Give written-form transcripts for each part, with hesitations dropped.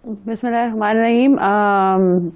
بسم اللہ الرحمن الرحیم۔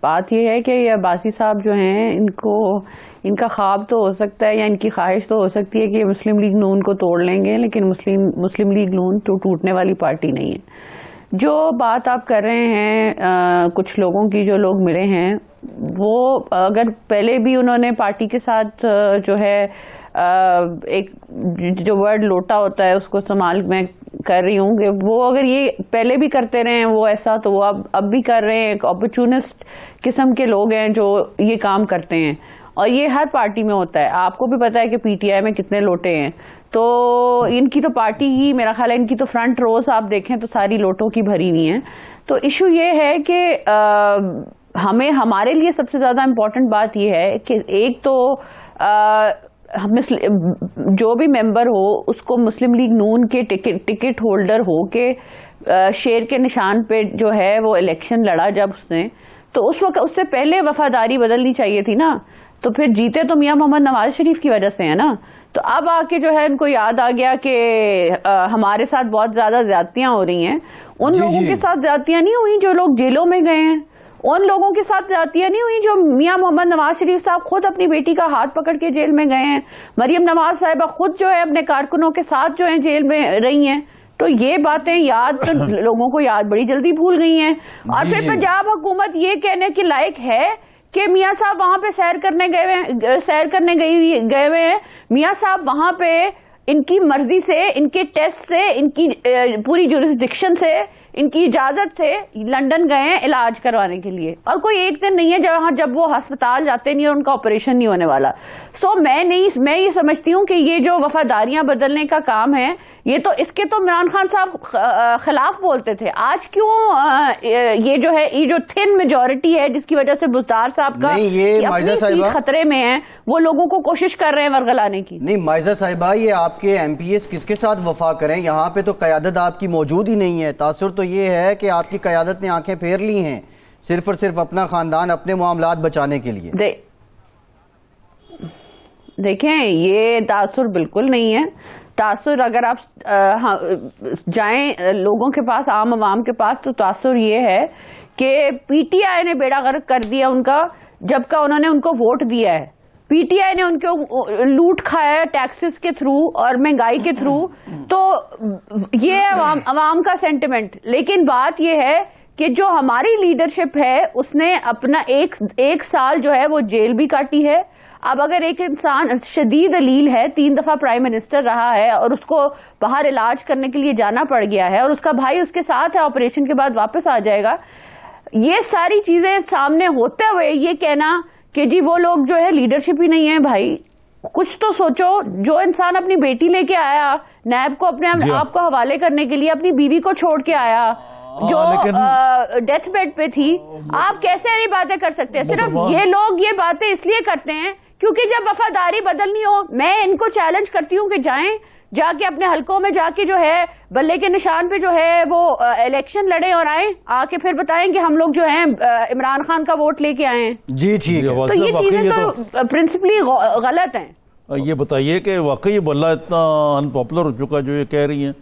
بات یہ ہے کہ یہ عباسی صاحب جو ہیں ان کا خواب تو ہو سکتا ہے یا ان کی خواہش تو ہو سکتی ہے کہ مسلم لیگ نون کو توڑ لیں گے، لیکن مسلم لیگ نون تو ٹوٹنے والی پارٹی نہیں ہے۔ جو بات آپ کر رہے ہیں کچھ لوگوں کی، جو لوگ ملے ہیں، وہ اگر پہلے بھی انہوں نے پارٹی کے ساتھ جو ہے ایک جو ورڈ لوٹا ہوتا ہے اس کو استعمال میں کر رہی ہوں کہ وہ اگر یہ پہلے بھی کرتے رہے ہیں وہ ایسا، تو وہ اب بھی کر رہے ہیں۔ ایک اپرچونسٹ قسم کے لوگ ہیں جو یہ کام کرتے ہیں، اور یہ ہر پارٹی میں ہوتا ہے۔ آپ کو بھی پتا ہے کہ پی ٹی آئی میں کتنے لوٹے ہیں، تو ان کی تو پارٹی ہی، میرا خیال ہے ان کی تو فرنٹ روز آپ دیکھیں تو ساری لوٹوں کی بھری ہوئی ہیں۔ تو ایشو یہ ہے کہ ہمارے لیے سب سے زیادہ امپورٹنٹ بات یہ ہے کہ ایک تو جو بھی ممبر ہو اس کو مسلم لیگ نون کے ٹکٹ ہولڈر ہو کے شیر کے نشان پہ جو ہے وہ الیکشن لڑا جب اس نے، تو اس وقت اس سے پہلے وفاداری بدلنی چاہیے تھی نا۔ تو پھر جیتے تو میاں محمد نواز شریف کی وجہ سے ہے نا۔ تو اب آ کے جو ہے ان کو یاد آ گیا کہ ہمارے ساتھ بہت زیادہ زیادتیاں ہو رہی ہیں۔ ان لوگوں کے ساتھ زیادتیاں نہیں ہوئی جو لوگ جیلوں میں گئے ہیں، ان لوگوں کے ساتھ زیادتیاں نہیں ہوئی جو میاں محمد نواز شریف صاحب خود اپنی بیٹی کا ہاتھ پکڑ کے جیل میں گئے ہیں، مریم نواز صاحبہ خود جو ہے اپنے کارکنوں کے ساتھ جو ہے جیل میں رہی ہیں۔ تو یہ باتیں یاد تو لوگوں کو یاد بڑی جلدی بھول گئی ہیں۔ اور پھر پنجاب حکومت یہ کہنے کے لائق ہے کہ میاں صاحب وہاں پہ سیر کرنے گئے ہوئے ہیں، میاں صاحب وہاں پہ ان کی مرضی سے، ان کے ٹیسٹ سے، ان کی پوری جورسڈکشن سے، ان کی اجازت سے لندن گئے ہیں علاج کروانے کے لیے، اور کوئی ایک دن نہیں ہے جب وہ ہسپتال جاتے نہیں اور ان کا آپریشن نہیں ہونے والا۔ میں یہ سمجھتی ہوں کہ یہ جو وفاداریاں بدلنے کا کام ہے، یہ تو اس کے تو عمران خان صاحب خلاف بولتے تھے۔ آج کیوں یہ جو ہے یہ جو تھن میجورٹی ہے جس کی وجہ سے بزدار صاحب کا اپنی سیٹ خطرے میں ہے، وہ لوگوں کو کوشش کر رہے ہیں ورگلانے کی۔ نہیں مائزہ صاحبہ، یہ آپ کے ایم پی ایس کس کے ساتھ وفا کریں؟ یہاں پہ تو قیادت آپ کی موجود ہی نہیں ہے۔ تاثر تو یہ ہے کہ آپ کی قیادت نے آنکھیں پھیر لی ہیں صرف اور صرف اپنا خاندان، اپنے معاملات بچانے کے لیے۔ دیکھیں یہ تاثر بالکل نہیں ہے۔ تاثر اگر آپ جائیں لوگوں کے پاس، عام عوام کے پاس، تو تاثر یہ ہے کہ پی ٹی آئی نے بیڑا غرق کر دیا ان کا، جب کا انہوں نے ان کو ووٹ دیا ہے۔ پی ٹی آئی نے ان کو لوٹ کھایا ہے ٹیکسز کے تھرو اور مہنگائی کے تھرو، تو یہ ہے عوام کا سینٹیمنٹ۔ لیکن بات یہ ہے کہ جو ہماری لیڈرشپ ہے اس نے اپنا ایک سال جو ہے وہ جیل بھی کاٹی ہے۔ اب اگر ایک انسان شدید علیل ہے، 3 دفعہ پرائم منسٹر رہا ہے، اور اس کو باہر علاج کرنے کے لیے جانا پڑ گیا ہے، اور اس کا بھائی اس کے ساتھ ہے، آپریشن کے بعد واپس آ جائے گا، یہ ساری چیزیں سامنے ہوتے ہوئے یہ کہنا کہ جی وہ لوگ جو ہے لیڈرشپ ہی نہیں ہے، بھائی کچھ تو سوچو۔ جو انسان اپنی بیٹی لے کے آیا نیب کو اپنے آپ کو حوالے کرنے کے لیے، اپنی بیوی کو چھوڑ کے آیا جو ڈیتھ بیڈ پہ تھی، آپ کیسے یہ باتیں کر سکتے ہیں؟ صرف یہ لوگ یہ باتیں اس لیے کرتے ہیں کیونکہ جب وفاداری بدلنی ہو، میں ان کو چیلنج کرتی ہوں کہ جائیں، جا کے اپنے حلقوں میں جا کے جو ہے بلے کے نشان پہ جو ہے وہ الیکشن لڑیں اور آئیں، آ کے پھر بتائیں کہ ہم لوگ جو ہیں عمران خان کا ووٹ لے کے آئے ہیں۔ جی ٹھیک ہے، تو یہ چیزیں تو پرنسپلی غلط ہیں۔ یہ بتائیے کہ واقعی یہ بلہ اتنا ان پاپولر ہو چکا جو یہ کہہ رہی ہیں؟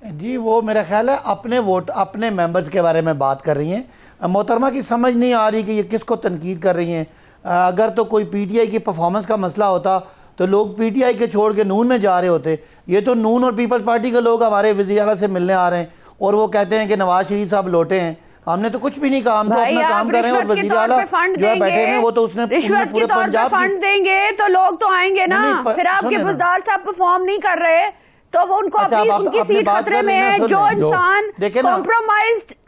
جی وہ میرا خیال ہے اپنے ووٹ، اپنے ممبرز کے بارے میں بات کر رہی ہیں۔ محترمہ کی سمجھ نہیں آ رہی کہ یہ کس کو تنقید کر رہی ہیں۔ اگر تو کوئی پی ٹی آئی کی پرفارمنس کا مسئلہ ہوتا تو لوگ پی ٹی آئی کے چھوڑ کے نون میں جا رہے ہوتے۔ یہ تو نون اور پیپلز پارٹی کے لوگ ہمارے وزیر اعلیٰ سے ملنے آ رہے ہیں اور وہ کہتے ہیں کہ نواز شریف صاحب لوٹے ہیں۔ ہم نے تو کچھ بھی نہیں کہا، ہم تو اپنا کام کر رہے ہیں، اور وزیر اعلیٰ جو ہے بیٹھے ہیں وہ تو اس نے پورے پنجاب فنڈ دیں گے تو لوگ تو آئیں گے نا۔ پھر آپ کے بزدار صاحب پرفارم نہیں کر رہے تو وہ ان کو ان کی سیٹ خطرے میں ہے۔ جو انسان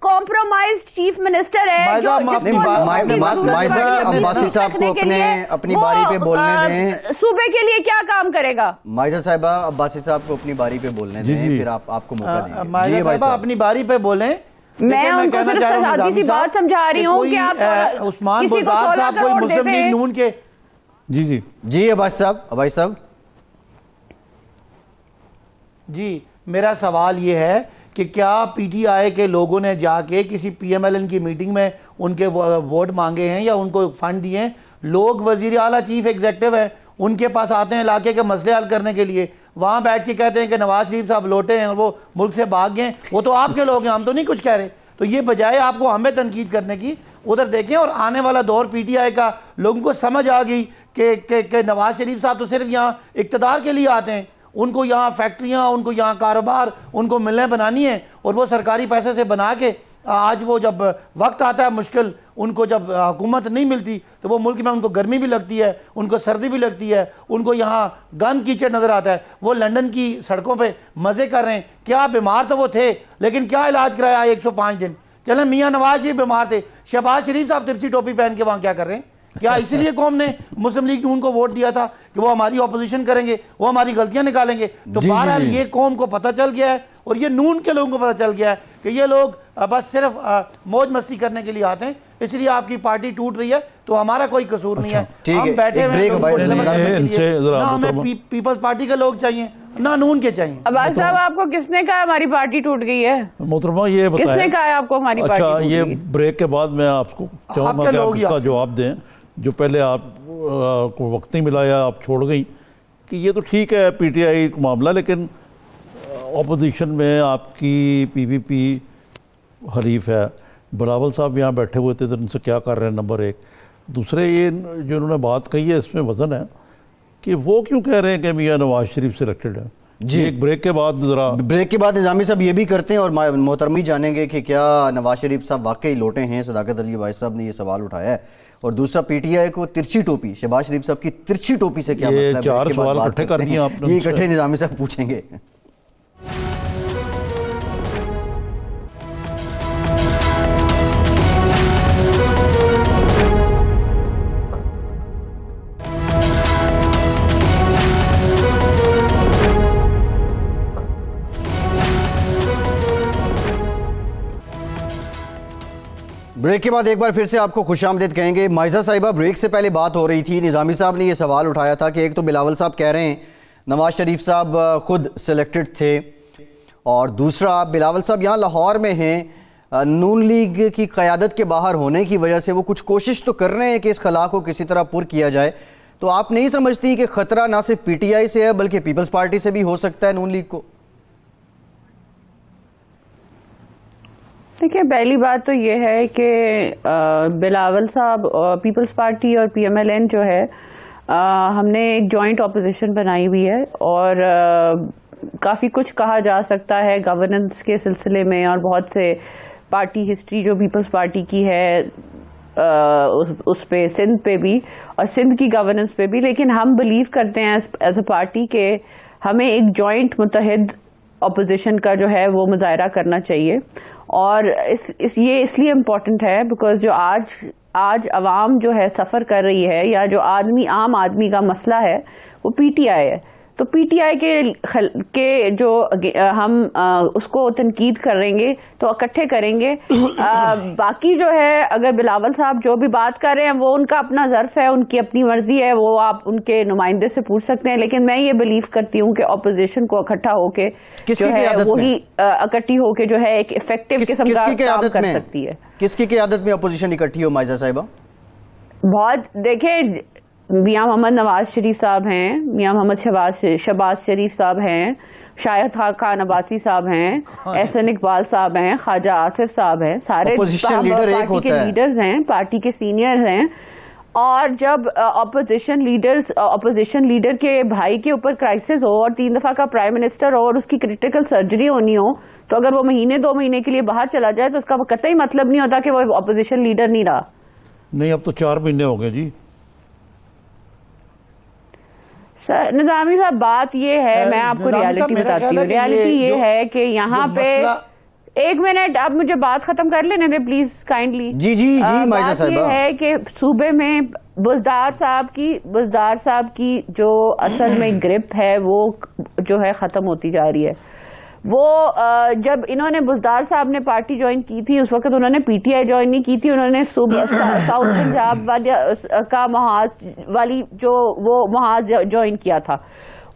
کمپرومائزڈ چیف منسٹر ہے، عباسی صاحب کو اپنی باری پہ بولنے دیں، صوبے کے لیے کیا کام کرے گا؟ مائزہ صاحبہ عباسی صاحب کو اپنی باری پہ بولنے دیں، پھر آپ کو موقع دیں گے۔ مائزہ صاحبہ اپنی باری پہ بولیں۔ میں ان کو صرف سادی سی بات سمجھا رہی ہوں کہ آپ عثمان بزدار صاحب کوئی مسلم لیگ نون کے۔ جی عباسی صاحب جی میرا سوال یہ ہے کہ کیا پی ٹی آئی کے لوگوں نے جا کے کسی پی ایم ایل این کی میٹنگ میں ان کے ووٹ مانگے ہیں یا ان کو فنڈ دیے ہیں؟ لوگ وزیر اعلیٰ چیف ایگزیکٹو ہیں، ان کے پاس آتے ہیں علاقے کے مسئلے حل کرنے کے لیے۔ وہاں بیٹھ کے کہتے ہیں کہ نواز شریف صاحب لوٹے ہیں اور وہ ملک سے بھاگ گئے. وہ تو آپ کے لوگ ہیں, ہم تو نہیں کچھ کہہ رہے. تو یہ بجائے آپ کو ہمیں تنقید کرنے کی ادھر دیکھیں. اور آنے والا دور پی ٹی آئی کا لوگوں کو سمجھ آ گئی کہ نواز شریف صاحب تو صرف یہاں اقتدار کے لیے آتے ہیں, ان کو یہاں فیکٹریاں, ان کو یہاں کاروبار, ان کو ملیں بنانی ہیں, اور وہ سرکاری پیسے سے بنا کے آج وہ جب وقت آتا ہے مشکل, ان کو جب حکومت نہیں ملتی تو وہ ملک میں ان کو گرمی بھی لگتی ہے, ان کو سردی بھی لگتی ہے, ان کو یہاں گند کیچڑ نظر آتا ہے. وہ لندن کی سڑکوں پہ مزے کر رہے ہیں. کیا بیمار تو وہ تھے, لیکن کیا علاج کرایا 105 دن. چلیں میاں نواز شریف بیمار تھے, شہباز شریف صاحب ترچھی ٹوپی پہن کے وہاں کیا کر رہے ہیں؟ کیا اس لیے قوم نے مسلم لیگ نون کو ووٹ دیا تھا کہ وہ ہماری اپوزیشن کریں گے, وہ ہماری غلطیاں نکالیں گے؟ تو بہرحال یہ قوم کو پتہ چل گیا ہے, اور یہ نون کے لوگوں کو پتہ چل گیا ہے کہ یہ لوگ بس صرف موج مستی کرنے کے لیے آتے ہیں. اس لیے آپ کی پارٹی ٹوٹ رہی ہے تو ہمارا کوئی قصور نہیں ہے. ہم بیٹھے ہوئے نہ ہمیں پیپلز پارٹی کے لوگ چاہیے نہ نون کے چاہیے. عباس صاحب آپ کو کس نے کہا ہماری پارٹی ٹوٹ گئی ہے؟ محترمہ یہ بتائیں, کس نے کہا آپ کو ہماری پارٹی ٹوٹ گئی؟ اچھا یہ بریک کے بعد میں آپ کو چاہوں گا کہ آپ اس کا جواب دیں, جو پہلے آپ کو وقت نہیں ملا یا آپ چھوڑ گئی, کہ یہ تو ٹھیک ہے پی ٹی آئی کا معاملہ, لیکن اپوزیشن میں آپ کی پی پی پی حریف ہے, بلاول صاحب یہاں بیٹھے ہوئے تھے تو ان سے کیا کر رہے ہیں؟ نمبر ایک. دوسرے یہ جو انہوں نے بات کہی ہے اس میں وزن ہے کہ وہ کیوں کہہ رہے ہیں کہ میاں نواز شریف سلیکٹڈ ہے. جی ایک بریک کے بعد بریک کے بعد نظامی صاحب یہ بھی کرتے ہیں, اور محترمی جانیں گے کہ کیا نواز شریف صاحب واقعی لوٹے ہیں. صداقت علی بھائی صاحب نے یہ سوال اٹھایا ہے. اور دوسرا پی ٹی آئی کو ترچھی ٹوپی, شہباز شریف صاحب کی ترچھی ٹوپی سے کیا مسئلہ ہے؟ 4 سوال اکٹھے کر دیے آپ نے, یہ اکٹھے نظامی صاحب پوچھیں گے. بریک کے بعد ایک بار پھر سے آپ کو خوش آمدید کہیں گے. مائزہ صاحبہ, بریک سے پہلے بات ہو رہی تھی, نظامی صاحب نے یہ سوال اٹھایا تھا کہ ایک تو بلاول صاحب کہہ رہے ہیں نواز شریف صاحب خود سلیکٹڈ تھے, اور دوسرا بلاول صاحب یہاں لاہور میں ہیں, نون لیگ کی قیادت کے باہر ہونے کی وجہ سے وہ کچھ کوشش تو کر رہے ہیں کہ اس خلا کو کسی طرح پر کیا جائے. تو آپ نہیں سمجھتی کہ خطرہ نہ صرف پی ٹی آئی سے ہے بلکہ پیپلز پارٹی سے بھی ہو سکتا ہے نون لیگ کو؟ دیکھیں, پہلی بات تو یہ ہے کہ بلاول صاحب پیپلز پارٹی اور پی ایم ایل این جو ہے, ہم نے ایک جوائنٹ اپوزیشن بنائی ہوئی ہے, اور کافی کچھ کہا جا سکتا ہے گورننس کے سلسلے میں, اور بہت سے پارٹی ہسٹری جو پیپلز پارٹی کی ہے اس پہ, سندھ پہ بھی اور سندھ کی گورننس پہ بھی. لیکن ہم بلیو کرتے ہیں ایز اے پارٹی کہ ہمیں ایک جوائنٹ متحد اپوزیشن کا جو ہے وہ مظاہرہ کرنا چاہیے. اور یہ اس لیے امپورٹنٹ ہے بیکاز جو آج عوام جو ہے سفر کر رہی ہے, یا جو عام آدمی کا مسئلہ ہے وہ پی ٹی آئی ہے. تو پی ٹی آئی کے جو ہم اس کو تنقید کریں گے تو اکٹھے کریں گے. باقی جو ہے اگر بلاول صاحب جو بھی بات کر رہے ہیں وہ ان کا اپنا ظرف ہے, ان کی اپنی مرضی ہے, وہ آپ ان کے نمائندے سے پوچھ سکتے ہیں. لیکن میں یہ بلیو کرتی ہوں کہ اپوزیشن کو اکٹھا ہو کے جو ہے وہی اکٹھی ہو کے جو ہے ایک افیکٹو قسم کا کام کر سکتی ہے. کس کی قیادت میں اپوزیشن اکٹھی ہو مائزہ صاحبہ؟ بہت دیکھیں, میاں محمد نواز شریف صاحب ہیں, میاں محمد شہباز شریف صاحب ہیں, شاہد خان عباسی صاحب ہیں, احسن اقبال صاحب ہیں, خواجہ آصف صاحب ہیں, سارے پارٹی کے لیڈرز ہیں, پارٹی کے سینئرز ہیں. اور جب اپوزیشن لیڈر کے بھائی کے اوپر کرائسس ہو اور 3 دفعہ کا پرائم منسٹر ہو اور اس کی کریٹیکل سرجری ہونی ہو, تو اگر وہ مہینے 2 مہینے کے لیے باہر چلا جائے تو اس کا قطعی مطلب نہیں ہوتا کہ وہ اپوزیشن لیڈر نہیں رہا. نہیں, اب تو 4 مہینے ہو گئے جی. نظامی صاحب بات یہ ہے, میں آپ کو ریالٹی بتاتی ہوں. ریالٹی یہ ہے کہ یہاں پہ 1 منٹ آپ مجھے بات ختم کر لینے دیں پلیز کائنڈلی. جی جی جی مائزہ صاحبہ, بات یہ ہے کہ صوبے میں بزدار صاحب کی جو اصل میں گرپ ہے وہ جو ہے ختم ہوتی جا رہی ہے. وہ جب انہوں نے بزدار صاحب نے پارٹی جوائن کی تھی اس وقت انہوں نے پی ٹی آئی جوائن نہیں کی تھی, انہوں نے ساؤتھ پنجاب کا محاذ والی جو وہ محاذ جوائن کیا تھا.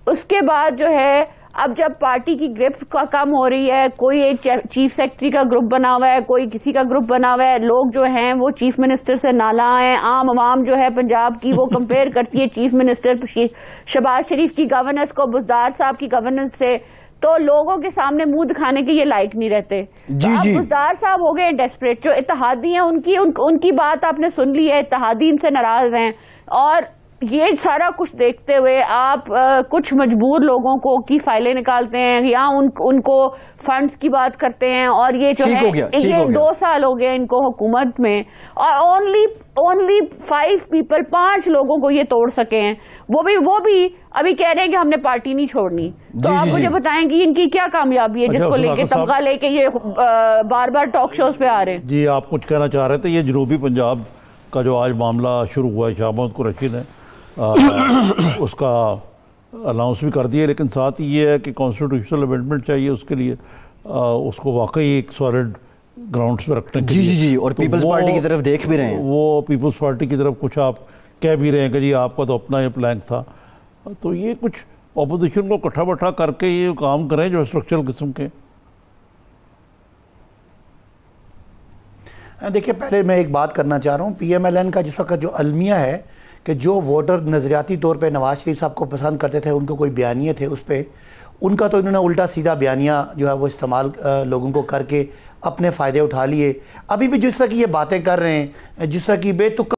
اس کے بعد جو ہے اب جب پارٹی کی گرپ کم ہو رہی ہے، کوئی ایک چیف سیکرٹری کا گروپ بنا ہوا ہے، کوئی کسی کا گروپ بنا ہوا ہے، لوگ جو ہیں وہ چیف منسٹر سے نالاں ہیں، عام عوام جو ہے پنجاب کی وہ کمپیئر کرتی ہے چیف منسٹر شہباز شریف کی گورننس کو بزدار صاحب کی گورننس سے، تو لوگوں کے سامنے منہ دکھانے کے یہ لائق نہیں رہتے. اب بزدار صاحب ہو گئے ڈیسپریٹ، جو اتحادی ہیں ان کی بات آپ نے سن لی ہے، اتحادی ان سے ناراض ہیں، اور یہ سارا کچھ دیکھتے ہوئے آپ کچھ مجبور لوگوں کو کی فائلیں نکالتے ہیں یا ان کو فنڈز کی بات کرتے ہیں، اور یہ جو ہے یہ 2 سال ہو گئے ان کو حکومت میں، اور اونلی 5 پیپل 5 لوگوں کو یہ توڑ سکے ہیں، وہ بھی ابھی کہہ رہے ہیں کہ ہم نے پارٹی نہیں چھوڑنی. تو آپ مجھے بتائیں کہ ان کی کیا کامیابی ہے جس کو لے کے تمغہ لے کے یہ بار بار ٹاک شوز پہ آ رہے ہیں؟ جی آپ کچھ کہنا چاہ رہے تھے. یہ جنوبی پنجاب کا جو آج معاملہ شروع ہوا ہے، شاہ محمود قریشی نے اس کا اناؤنس بھی کر دیا، لیکن ساتھ ہی یہ ہے کہ کانسٹیٹیوشنل امینڈمنٹ چاہیے اس کے لیے، اس کو واقعی ایک سالڈ گراؤنڈز پہ رکھنے کے لیے. جی اور پیپلز پارٹی کی طرف دیکھ بھی رہے ہیں، وہ پیپلز پارٹی کی طرف کچھ آپ کہہ بھی رہے ہیں کہ جی آپ کا تو اپنا یہ پلانک تھا. تو یہ کچھ اپوزیشن کو اکٹھا بٹھا کر کے یہ کام کریں جو اسٹرکچرل قسم کے. دیکھیں پہلے میں ایک بات کرنا چاہ رہا ہوں، پی ایم ایل این کا جس وقت جو المیہ ہے کہ جو ووٹر نظریاتی طور پہ نواز شریف صاحب کو پسند کرتے تھے، ان کو کوئی بیانیے تھے اس پہ، ان کا تو انہوں نے الٹا سیدھا بیانیہ جو ہے وہ استعمال لوگوں کو کر کے اپنے فائدے اٹھا لیے. ابھی بھی جس طرح کی یہ باتیں کر رہے ہیں، جس طرح کی بے تک